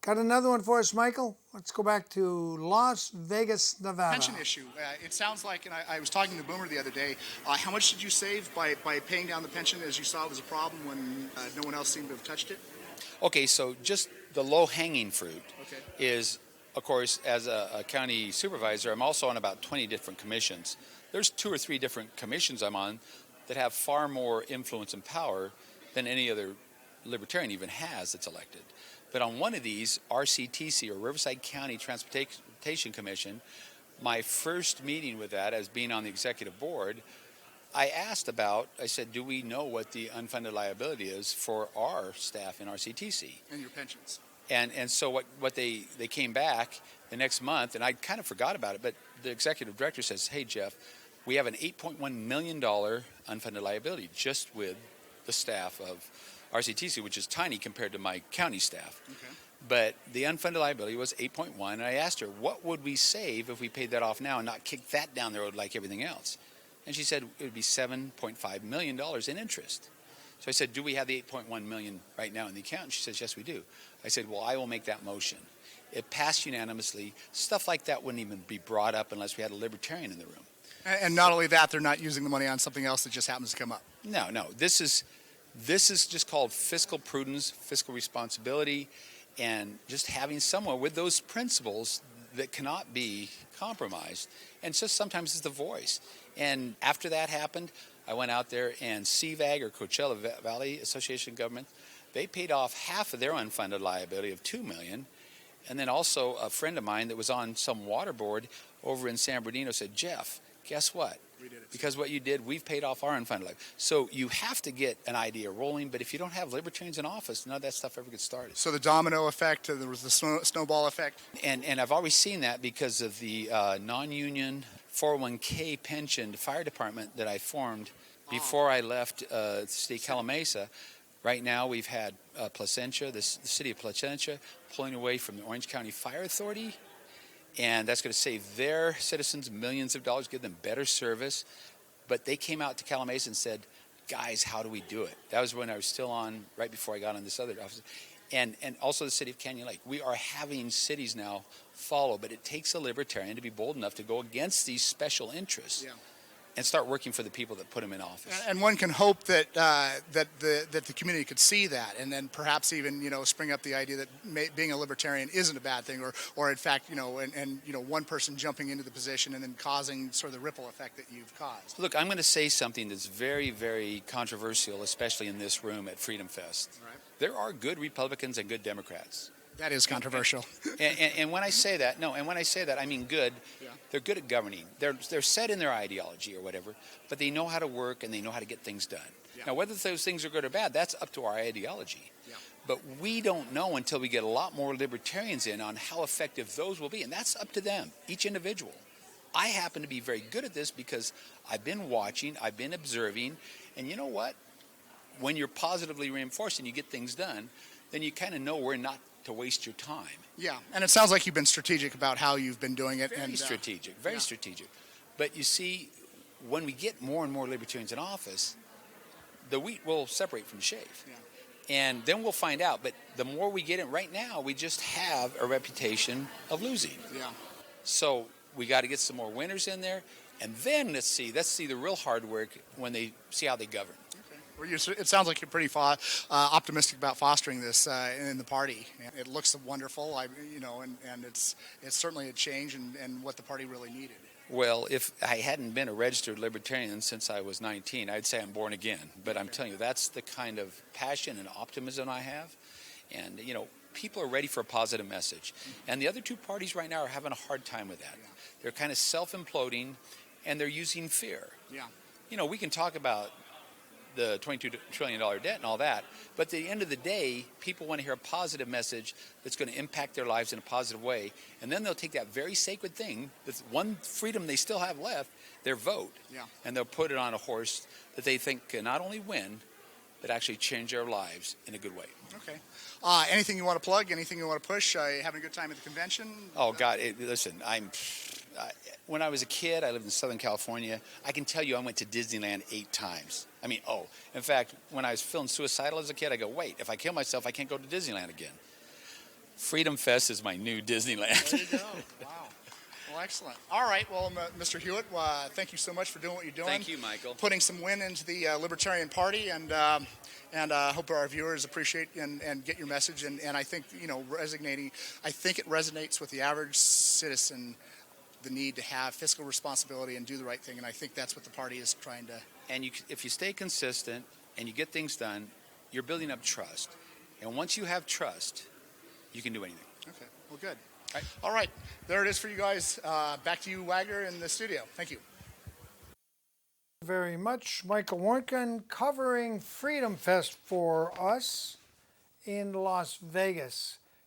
Got another one for us, Michael? Let's go back to Las Vegas, Nevada. Pension issue. It sounds like, and I was talking to Boomer the other day, how much did you save by paying down the pension as you saw it was a problem when no one else seemed to have touched it? Okay, so just the low-hanging fruit Okay. is, of course, as a county supervisor, I'm also on about 20 different commissions. There's 2 or 3 different commissions I'm on that have far more influence and power than any other Libertarian even has that's elected. But on one of these, RCTC, or Riverside County Transportation Commission, my first meeting with that as being on the executive board, I said, do we know what the unfunded liability is for our staff in RCTC? And your pensions. And so what they came back the next month, and I kind of forgot about it, but the executive director says, hey, Jeff, we have an $8.1 million unfunded liability just with the staff of RCTC, which is tiny compared to my county staff. Okay. But the unfunded liability was 8.1, and I asked her, what would we save if we paid that off now and not kick that down the road like everything else? And she said it would be $7.5 million in interest. So I said, do we have the $8.1 million right now in the account? And she says, yes, we do. I said, well, I will make that motion. It passed unanimously. Stuff like that wouldn't even be brought up unless we had a Libertarian in the room. And not only that, they're not using the money on something else that just happens to come up. No. This is just called fiscal prudence, fiscal responsibility, and just having someone with those principles that cannot be compromised. And just sometimes it's the voice. And after that happened, I went out there, and CVAG, or Coachella Valley Association of Government, they paid off half of their unfunded liability of $2 million. And then also a friend of mine that was on some water board over in San Bernardino said, Jeff, guess what? We did it. Because what you did, we've paid off our unfunded liability. So you have to get an idea rolling, but if you don't have Libertarians in office, none of that stuff ever gets started. So the domino effect, there was the snowball effect. And I've always seen that because of the non-union 401k pensioned fire department that I formed before I left the state of Calamasa. Right now we've had Placentia, the city of Placentia, pulling away from the Orange County Fire Authority. And that's going to save their citizens millions of dollars, give them better service. But they came out to Calamasa and said, guys, how do we do it? That was when I was still on, right before I got on this other office. And also the city of Canyon Lake. We are having cities now follow, but it takes a Libertarian to be bold enough to go against these special interests. Yeah. And start working for the people that put them in office. And one can hope that the community could see that, and then perhaps even spring up the idea that being a libertarian isn't a bad thing, or in fact and one person jumping into the position and then causing sort of the ripple effect that you've caused. Look, I'm going to say something that's very, very controversial, especially in this room at Freedom Fest. Right. There are good Republicans and good Democrats. That is controversial. And when I say that, I mean good. Yeah. They're good at governing. They're set in their ideology or whatever, but they know how to work and they know how to get things done. Yeah. Now, whether those things are good or bad, that's up to our ideology. Yeah. But we don't know until we get a lot more Libertarians in on how effective those will be, and that's up to them, each individual. I happen to be very good at this because I've been watching, I've been observing, and you know what? When you're positively reinforced and you get things done, then you kind of know where not to waste your time. Yeah, and it sounds like you've been strategic about how you've been doing it. Very strategic. But you see, when we get more and more Libertarians in office, the wheat will separate from the chaff. Yeah. And then we'll find out. But the more we get in right now, we just have a reputation of losing. Yeah. So we got to get some more winners in there. And then let's see the real hard work when they see how they govern. Well, it sounds like you're pretty optimistic about fostering this in the party. It looks wonderful, and it's certainly a change and what the party really needed. Well, if I hadn't been a registered Libertarian since I was 19, I'd say I'm born again. But I'm telling you, that's the kind of passion and optimism I have. And, people are ready for a positive message. And the other two parties right now are having a hard time with that. Yeah. They're kind of self-imploding, and they're using fear. Yeah. We can talk about the $22 trillion debt and all that, but at the end of the day, people want to hear a positive message that's going to impact their lives in a positive way, and then they'll take that very sacred thing, that's one freedom they still have left, their vote, and they'll put it on a horse that they think can not only win, but actually change their lives in a good way. Okay. Anything you want to plug? Anything you want to push? Having a good time at the convention? Oh, God, listen, when I was a kid, I lived in Southern California. I can tell you I went to Disneyland 8 times. In fact, when I was feeling suicidal as a kid, I go, wait, if I kill myself, I can't go to Disneyland again. Freedom Fest is my new Disneyland. There you go. Wow. Well, excellent. All right. Well, Mr. Hewitt, thank you so much for doing what you're doing. Thank you, Michael. Putting some win into the Libertarian Party, and hope our viewers appreciate and get your message. And I think, I think it resonates with the average citizen, the need to have fiscal responsibility and do the right thing. And I think that's what the party is trying to. And if you stay consistent and you get things done, you're building up trust. And once you have trust, you can do anything. Okay. Well, good. All right. There it is for you guys. Back to you, Wagner, in the studio. Thank you. Very much. Michael Warnken covering Freedom Fest for us in Las Vegas.